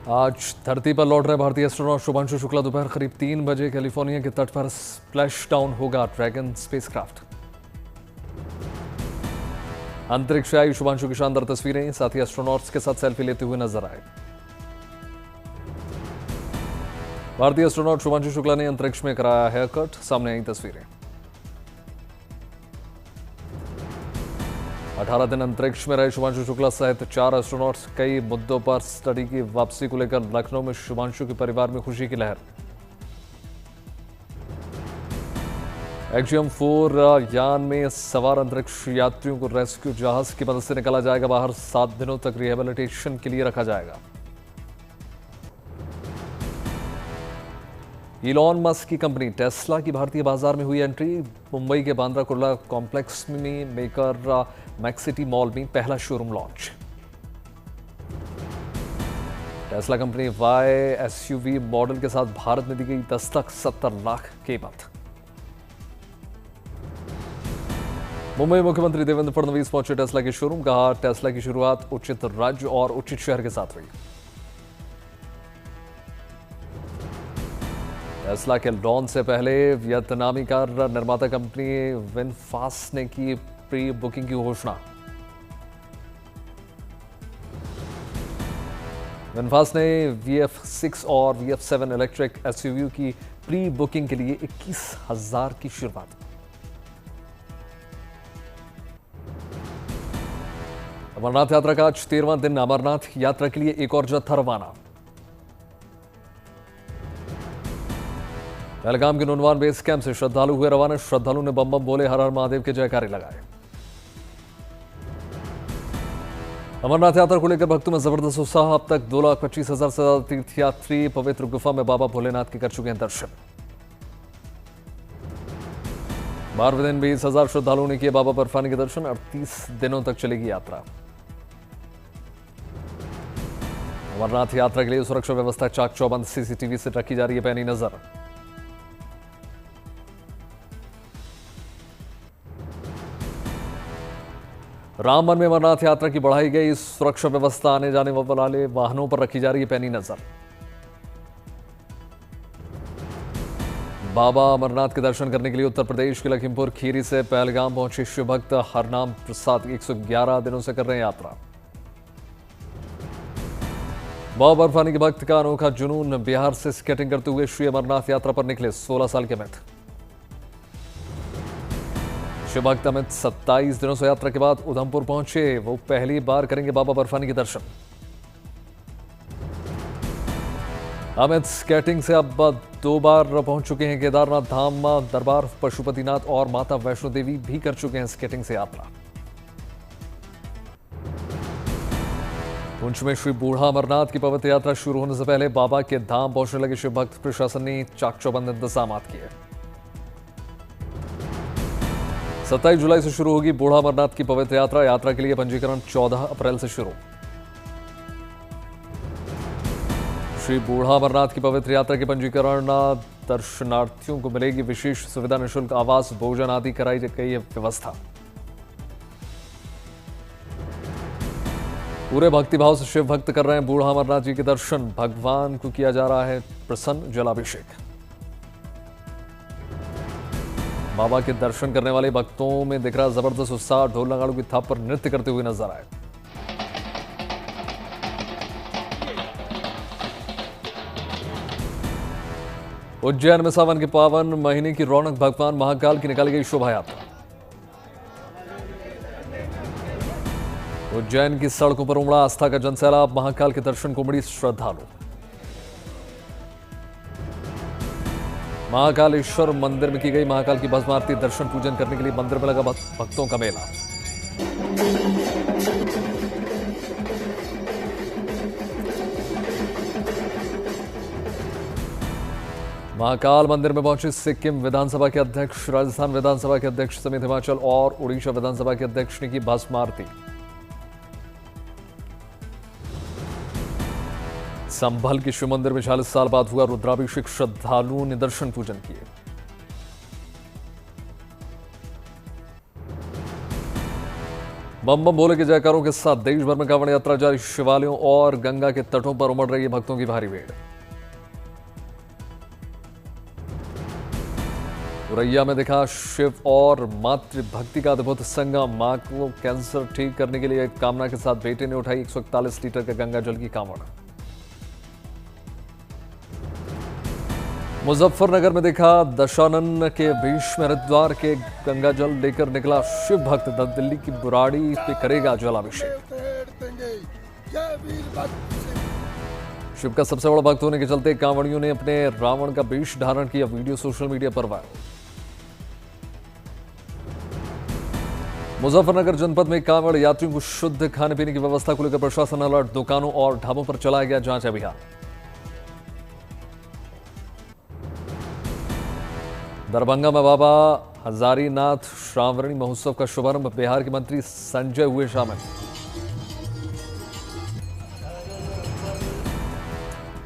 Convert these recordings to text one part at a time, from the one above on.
आज धरती पर लौट रहे भारतीय एस्ट्रोनॉट शुभांशु शुक्ला दोपहर करीब 3 बजे कैलिफोर्निया के तट पर स्प्लैश डाउन होगा ड्रैगन स्पेसक्राफ्ट। अंतरिक्ष आई शुभांशु की शानदार तस्वीरें, साथ ही एस्ट्रोनॉट्स के साथ सेल्फी लेते हुए नजर आए। भारतीय एस्ट्रोनॉट शुभांशु शुक्ला ने अंतरिक्ष में कराया हेयर कट, सामने आई तस्वीरें। 18 दिन अंतरिक्ष में रहे शुभांशु शुक्ला सहित 4 एस्ट्रोनॉट्स। कई मुद्दों पर स्टडी की वापसी को लेकर लखनऊ में शुभांशु के परिवार में खुशी की लहर। एक्जियम 4 यान में सवार अंतरिक्ष यात्रियों को रेस्क्यू जहाज की मदद से निकाला जाएगा बाहर। 7 दिनों तक रिहेबिलिटेशन के लिए रखा जाएगा। इलॉन मस्क की कंपनी टेस्ला की भारतीय बाजार में हुई एंट्री। मुंबई के बांद्रा कुर्ला कॉम्प्लेक्स में मेकर मैक्सिटी मॉल में पहला showroom launch. Tesla company Y SUV model के साथ भारत में दी गई दस्तक, 70 लाख कीमत। मुंबई मुख्यमंत्री देवेंद्र फडणवीस पहुंचे टेस्ला के शोरूम। कहा, टेस्ला की शुरुआत उचित राज्य और उचित शहर के साथ हुई। टेस्ला के लॉन्च से पहले वियतनामी कार निर्माता कंपनी विनफास्ट ने की प्री बुकिंग की घोषणा। विनफास्ट ने VF6 और VF7 इलेक्ट्रिक एसयूवी की प्री बुकिंग के लिए 21,000 की शुरुआत। अमरनाथ यात्रा का आज 13वां दिन। अमरनाथ यात्रा के लिए एक और जत्था रवाना। पहलगाम के नुनवान बेस कैंप से श्रद्धालु हुए रवाना। श्रद्धालु ने बम बम बोले, हर हर महादेव के जयकारे लगाए। अमरनाथ यात्रा को लेकर भक्तों में जबरदस्त उत्साह। अब तक 2,25,000 से ज्यादा तीर्थयात्री पवित्र गुफा में बाबा भोलेनाथ के कर चुके हैं दर्शन। 12वें दिन 20,000 श्रद्धालुओं ने किए बाबा बर्फानी के दर्शन। 38 दिनों तक चलेगी यात्रा। अमरनाथ यात्रा के लिए सुरक्षा व्यवस्था चाक चौबंद। सीसीटीवी से रखी जा रही है पैनी नजर। रामवन में अमरनाथ यात्रा की बढ़ाई गई सुरक्षा व्यवस्था। आने जाने वाले वाहनों पर रखी जा रही है पैनी नजर। बाबा अमरनाथ के दर्शन करने के लिए उत्तर प्रदेश के लखीमपुर खीरी से पहलगाम पहुंचे शिव भक्त हरनाम प्रसाद 111 दिनों से कर रहे हैं यात्रा। बाबा बर्फानी के भक्त का अनोखा जुनून। बिहार से स्केटिंग करते हुए श्री अमरनाथ यात्रा पर निकले 16 साल के अमित। शिव भक्त अमित 27 दिनों से यात्रा के बाद उधमपुर पहुंचे। वो पहली बार करेंगे बाबा बर्फानी के दर्शन। अमित स्केटिंग से अब 2 बार पहुंच चुके हैं केदारनाथ धाम, दरबार पशुपतिनाथ और माता वैष्णो देवी भी कर चुके हैं स्केटिंग से यात्रा। पुंछ में श्री बूढ़ा अमरनाथ की पवित्र यात्रा शुरू होने से पहले बाबा के धाम पहुंचने लगे शिव भक्त। प्रशासन ने चाक चौबंद इंतजाम किए। 27 जुलाई से शुरू होगी बूढ़ा अमरनाथ की पवित्र यात्रा। यात्रा के लिए पंजीकरण 14 अप्रैल से शुरू। श्री बूढ़ा अमरनाथ की पवित्र यात्रा के पंजीकरण दर्शनार्थियों को मिलेगी विशेष सुविधा। निःशुल्क आवास, भोजन आदि कराई गई है व्यवस्था। पूरे भक्तिभाव से शिव भक्त कर रहे हैं बूढ़ा अमरनाथ जी के दर्शन। भगवान को किया जा रहा है प्रसन्न जलाभिषेक। बाबा के दर्शन करने वाले भक्तों में दिख रहा जबरदस्त उत्साह। ढोल नगाड़ों की थाप पर नृत्य करते हुए नजर आए। उज्जैन में सावन के पावन महीने की रौनक। भगवान महाकाल की निकाली गई शोभा यात्रा। उज्जैन की सड़कों पर उमड़ा आस्था का जनसैलाब। महाकाल के दर्शन को उमड़ी श्रद्धालु। महाकालेश्वर मंदिर में की गई महाकाल की भस्म आरती। दर्शन पूजन करने के लिए मंदिर में लगा भक्तों का मेला। महाकाल मंदिर में पहुंचे सिक्किम विधानसभा के अध्यक्ष, राजस्थान विधानसभा के अध्यक्ष समेत हिमाचल और उड़ीसा विधानसभा के अध्यक्ष ने की भस्म आरती। संभल के शिव मंदिर में 40 साल बाद हुआ रुद्राभिषेक। श्रद्धालुओं ने दर्शन पूजन किए। बम बम भोले के जयकारों के साथ देश भर में कांवड़ यात्रा जारी। शिवालयों और गंगा के तटों पर उमड़ रही है भक्तों की भारी भीड़। उरैया में दिखा शिव और मातृ भक्ति का अद्भुत संगम। मां को कैंसर ठीक करने के लिए कामना के साथ बेटे ने उठाई 141 लीटर का गंगा जल की कांवड़। मुजफ्फरनगर में देखा दशानन के बीच में हरिद्वार के गंगा जल लेकर निकला शिव भक्त। दिल्ली की बुराड़ी पे करेगा जलाभिषेक। शिव का सबसे बड़ा भक्त होने के चलते कांवड़ियों ने अपने रावण का वेश धारण किया। वीडियो सोशल मीडिया पर वायरल। मुजफ्फरनगर जनपद में कांवड़ यात्रियों को शुद्ध खाने पीने की व्यवस्था को लेकर प्रशासन अलर्ट। दुकानों और ढाबों पर चलाया गया जांच अभियान। दरभंगा में बाबा हजारीनाथ श्रावणी महोत्सव का शुभारंभ। बिहार के मंत्री संजय हुए शामिल।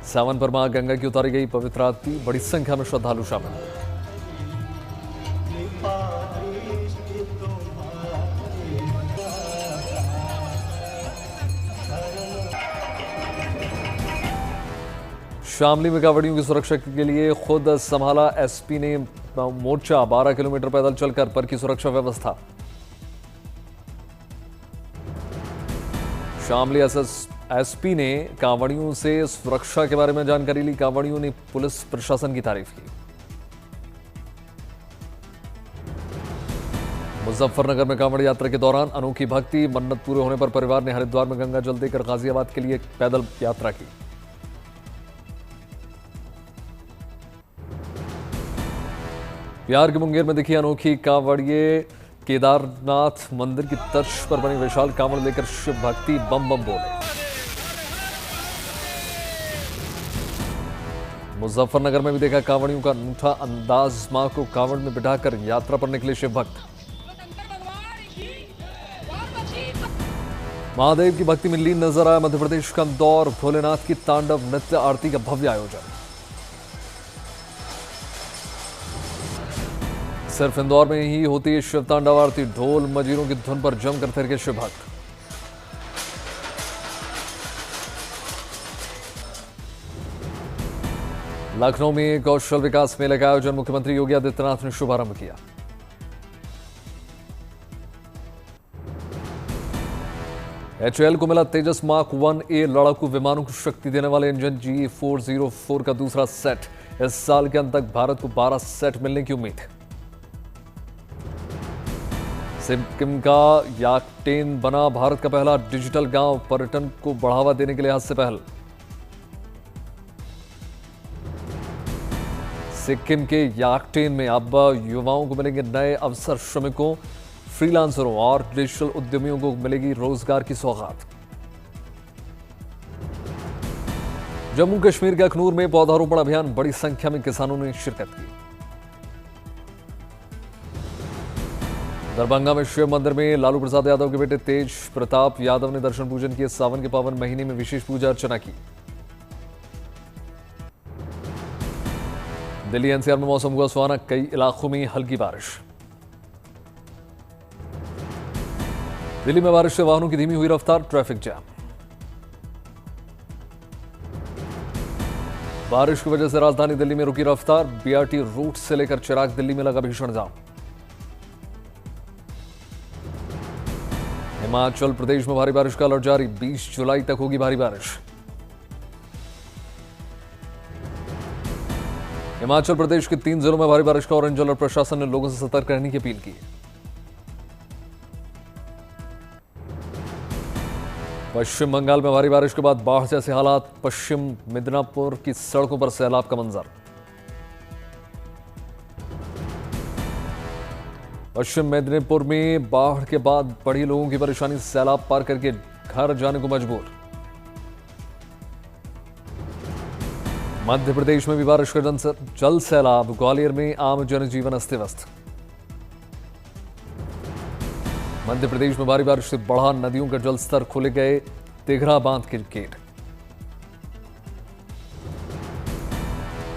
सावन पर मां गंगा की उतारी गई पवित्र आरती। बड़ी संख्या में श्रद्धालु शामिल। शामली में कांवड़ियों की सुरक्षा के लिए खुद संभाला एसपी ने मोर्चा। 12 किलोमीटर पैदल चलकर पर की सुरक्षा व्यवस्था। शामली एसपी ने कांवड़ियों से सुरक्षा के बारे में जानकारी ली। कांवड़ियों ने पुलिस प्रशासन की तारीफ की। मुजफ्फरनगर में कांवड़ यात्रा के दौरान अनोखी भक्ति। मन्नत पूरे होने पर परिवार ने हरिद्वार में गंगा जल देकर गाजियाबाद के लिए पैदल यात्रा की। बिहार के मुंगेर में दिखी अनोखी कांवड़िए। केदारनाथ मंदिर की तर्ज पर बनी विशाल कांवड़ लेकर शिव भक्ति बम बम बोले। मुजफ्फरनगर में भी देखा कांवड़ियों का अनूठा अंदाज। मां को कांवड़ में बिठाकर यात्रा पर निकले शिव भक्त। महादेव की भक्ति में लीन नजर आया मध्य प्रदेश का इंदौर। भोलेनाथ की तांडव नृत्य आरती का भव्य आयोजन। सिर्फ इंदौर में ही होती है शिव तांडव आरती। ढोल मजीरों की धुन पर जमकर थिरके शिव भक्त। लखनऊ में कौशल विकास मेले का आयोजन मुख्यमंत्री योगी आदित्यनाथ ने शुभारंभ किया। एचएएल को मिला तेजस मार्क 1A लड़ाकू विमानों को शक्ति देने वाले इंजन GE404 का दूसरा सेट। इस साल के अंत तक भारत को 12 सेट मिलने की उम्मीद। सिक्किम का याकटेन बना भारत का पहला डिजिटल गांव। पर्यटन को बढ़ावा देने के लिहाज से पहल। सिक्किम के याकटेन में अब युवाओं को मिलेंगे नए अवसर। श्रमिकों, फ्रीलांसरों और डिजिटल उद्यमियों को मिलेगी रोजगार की सौगात। जम्मू कश्मीर के अखनूर में पौधारोपण अभियान। बड़ी संख्या में किसानों ने शिरकत की। दरभंगा में शिव मंदिर में लालू प्रसाद यादव के बेटे तेज प्रताप यादव ने दर्शन पूजन किए। सावन के पावन महीने में विशेष पूजा अर्चना की। दिल्ली एनसीआर में मौसम हुआ सुहाना। कई इलाकों में हल्की बारिश। दिल्ली में बारिश से वाहनों की धीमी हुई रफ्तार। Traffic jam. बारिश की वजह से राजधानी दिल्ली में रुकी रफ्तार। बीआरटी रूट से लेकर चिराग दिल्ली में लगा भीषण जाम। हिमाचल प्रदेश में भारी बारिश का अलर्ट जारी। 20 जुलाई तक होगी भारी बारिश। हिमाचल प्रदेश के 3 जिलों में भारी बारिश का ऑरेंज अलर्ट। प्रशासन ने लोगों से सतर्क रहने की अपील की। पश्चिम बंगाल में भारी बारिश के बाद बाढ़ जैसे हालात। पश्चिम मिदनापुर की सड़कों पर सैलाब का मंजर। पश्चिम मेदिनीपुर में बाढ़ के बाद बढ़ी लोगों की परेशानी। सैलाब पार करके घर जाने को मजबूर। मध्य प्रदेश में भी बारिश का जल सैलाब। ग्वालियर में आम जनजीवन अस्त व्यस्त। मध्य प्रदेश में भारी बारिश से बढ़ा नदियों का जलस्तर। खुले गए तिघरा बांध के गेट।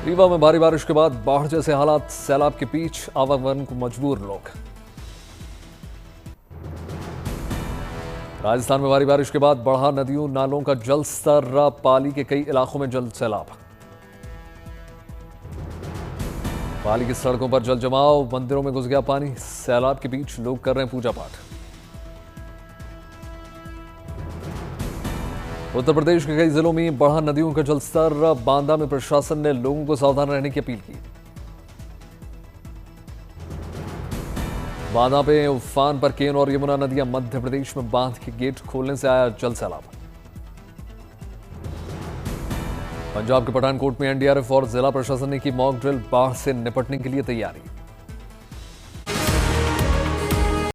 रीवा में भारी बारिश के बाद बाढ़ जैसे हालात। सैलाब के बीच आवागमन को मजबूर लोग। राजस्थान में भारी बारिश के बाद बढ़ा नदियों नालों का जल स्तर, पाली के कई इलाकों में जल सैलाब। पाली की सड़कों पर जल जमाव, मंदिरों में घुस गया पानी, सैलाब के बीच लोग कर रहे हैं पूजा पाठ। उत्तर प्रदेश के कई जिलों में बढ़ा नदियों का जलस्तर, बांदा में प्रशासन ने लोगों को सावधान रहने की अपील की। बांदा पे उफान पर केन और यमुना नदियां, मध्य प्रदेश में बांध के गेट खोलने से आया जल सैलाब। पंजाब के पठानकोट में एनडीआरएफ और जिला प्रशासन ने की मॉक ड्रिल, बाढ़ से निपटने के लिए तैयारी।